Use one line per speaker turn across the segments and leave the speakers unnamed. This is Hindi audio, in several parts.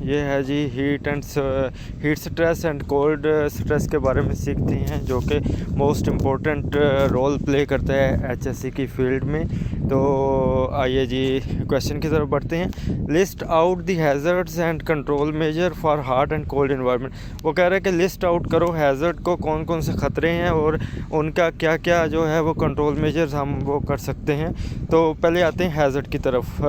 ये है जी heat stress and cold stress के बारे में सीखते हैं, जो कि मोस्ट इम्पोर्टेंट रोल प्ले करता है एचएससी की फील्ड में। तो आइए जी क्वेश्चन की तरफ बढ़ते हैं। List out the hazards and control measure for hot and cold environment. वो कह रहे हैं कि लिस्ट आउट करो हैज़र्ड को, कौन कौन से ख़तरे हैं और उनका क्या क्या जो है वो कंट्रोल मेजर्स हम वो कर सकते हैं। तो पहले आते हैं हैज़र्ड की तरफ।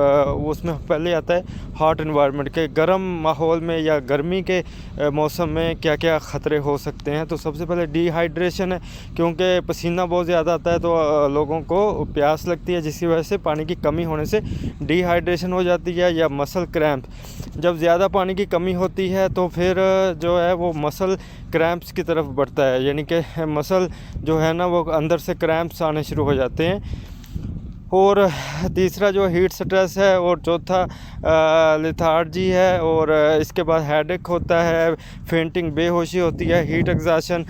उसमें पहले आता है हॉट एनवायरनमेंट के, गर्म माहौल में या गर्मी के मौसम में क्या क्या ख़तरे हो सकते हैं। तो सबसे पहले डिहाइड्रेशन है, क्योंकि पसीना बहुत ज़्यादा आता है तो लोगों को प्यास लगती है, जिसकी वजह से पानी की कमी होने से डिहाइड्रेशन हो जाती है। या मसल क्रैम्प, जब ज़्यादा पानी की कमी होती है तो फिर जो है वो मसल क्रैम्प्स की तरफ बढ़ता है, यानी कि मसल जो है ना वो अंदर से क्रैम्प्स आने शुरू हो जाते हैं। और तीसरा जो हीट स्ट्रेस है, और चौथा लेथार्जी है, और इसके बाद हेडेक होता है, फेंटिंग बेहोशी होती है, हीट एग्जॉशन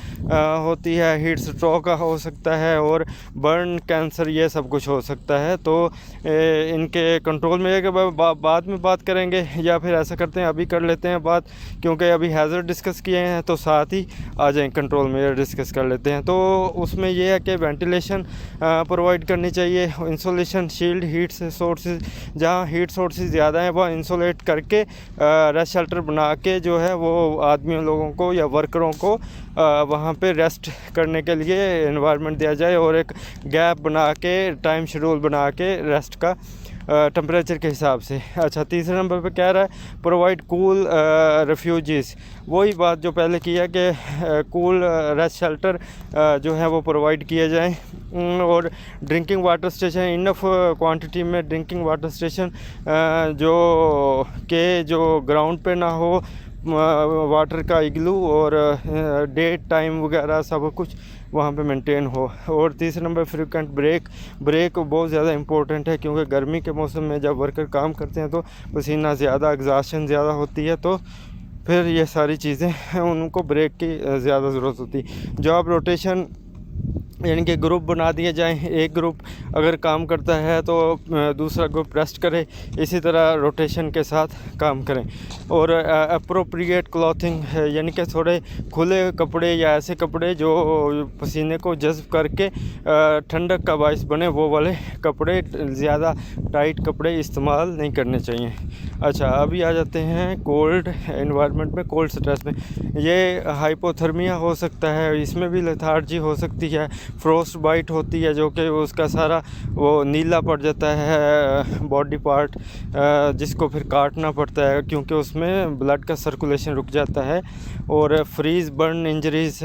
होती है, हीट स्ट्रोक हो सकता है, और बर्न कैंसर, ये सब कुछ हो सकता है। तो इनके कंट्रोल में के बाद में बात करेंगे, या फिर ऐसा करते हैं अभी कर लेते हैं बात, क्योंकि अभी हैज़र्ड डिस्कस किए हैं तो साथ ही आ जाएँ कंट्रोल में डिस्कस कर लेते हैं। तो उसमें ये है कि वेंटिलेशन प्रोवाइड करनी चाहिए, इंसोलेशन शील्ड, हीट सोर्सेज, जहाँ हीट सोर्सेज ज़्यादा हैं वह इंसोलेट करके रेस्ट शेल्टर बना के जो है वो आदमियों लोगों को या वर्करों को वहाँ पे रेस्ट करने के लिए एनवायरनमेंट दिया जाए, और एक गैप बना के टाइम शेड्यूल बना के रेस्ट का टेम्परेचर के हिसाब से। अच्छा, तीसरे नंबर पे कह रहा है प्रोवाइड कूल रेफ्यूजीज़। वही बात जो पहले की है कि कूल रेस्ट शेल्टर जो है वो प्रोवाइड किए जाएं, और drinking water station, enough quantity में ड्रिंकिंग वाटर स्टेशन जो ग्राउंड पे ना हो, वाटर का इग्लू, और डे टाइम वगैरह सब कुछ वहाँ पे मेंटेन हो। और तीसरे नंबर फ्रीक्वेंट ब्रेक बहुत ज़्यादा इंपॉर्टेंट है, क्योंकि गर्मी के मौसम में जब वर्कर काम करते हैं तो पसीना ज़्यादा, एग्जॉशन ज़्यादा होती है, तो फिर ये सारी चीज़ें उनको ब्रेक की ज़्यादा ज़रूरत होती है। जॉब रोटेशन, यानी कि ग्रुप बना दिए जाएं, एक ग्रुप अगर काम करता है तो दूसरा ग्रुप रेस्ट करे, इसी तरह रोटेशन के साथ काम करें। और अप्रोप्रिएट क्लॉथिंग है, यानी कि थोड़े खुले कपड़े या ऐसे कपड़े जो पसीने को जज़्ब करके ठंडक का बायस बने, वो वाले कपड़े, ज़्यादा टाइट कपड़े इस्तेमाल नहीं करने चाहिए। अच्छा, अभी आ जाते हैं कोल्ड एनवायरनमेंट में, कोल्ड स्ट्रेस में। ये हाइपोथर्मिया हो सकता है, इसमें भी लेथार्जी हो सकती है, फ्रोस्ट बाइट होती है, जो कि उसका सारा वो नीला पड़ जाता है बॉडी पार्ट, जिसको फिर काटना पड़ता है, क्योंकि उसमें ब्लड का सर्कुलेशन रुक जाता है, और फ्रीज़ बर्न इंजरीज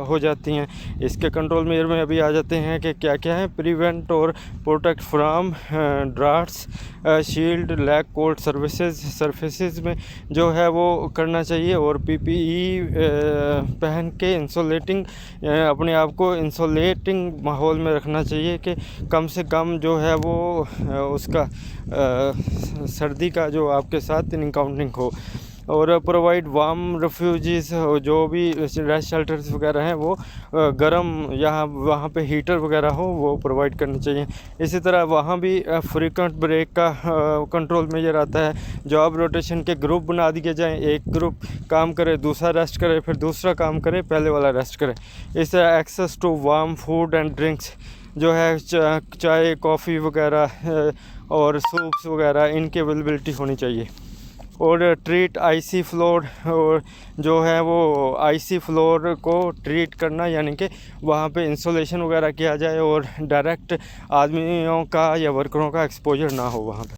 हो जाती हैं। इसके कंट्रोल मेजर में अभी आ जाते हैं कि क्या क्या है। प्रिवेंट और protect from drafts, shield lag cold services में जो है वो करना चाहिए, और पीपीई पहन के इंसोलेटिंग, अपने आप को इंसोलेटिंग माहौल में रखना चाहिए, कि कम से कम जो है वो उसका सर्दी का जो आपके साथ इनकाउंटिंग हो। और प्रोवाइड वार्म रेफ्यूजीज़, जो भी रेस्ट शेल्टर्स वगैरह हैं वो गर्म, यहाँ वहाँ पे हीटर वगैरह हो वो प्रोवाइड करनी चाहिए। इसी तरह वहाँ भी फ्रीक्वेंट ब्रेक का कंट्रोल मेजर आता है। जॉब रोटेशन के ग्रुप बना दिए जाएं, एक ग्रुप काम करे, दूसरा रेस्ट करे, फिर दूसरा काम करे, पहले वाला रेस्ट करे। इस तरह access to warm food and drinks जो है, चाय कॉफ़ी वगैरह और सूप्स वगैरह, इनकी अवेलेबिलिटी होनी चाहिए। और ट्रीट आईसी फ्लोर, और जो है वो आईसी फ्लोर को ट्रीट करना, यानी कि वहाँ पे इंसोलेशन वगैरह किया जाए, और डायरेक्ट आदमियों का या वर्करों का एक्सपोजर ना हो वहाँ पे।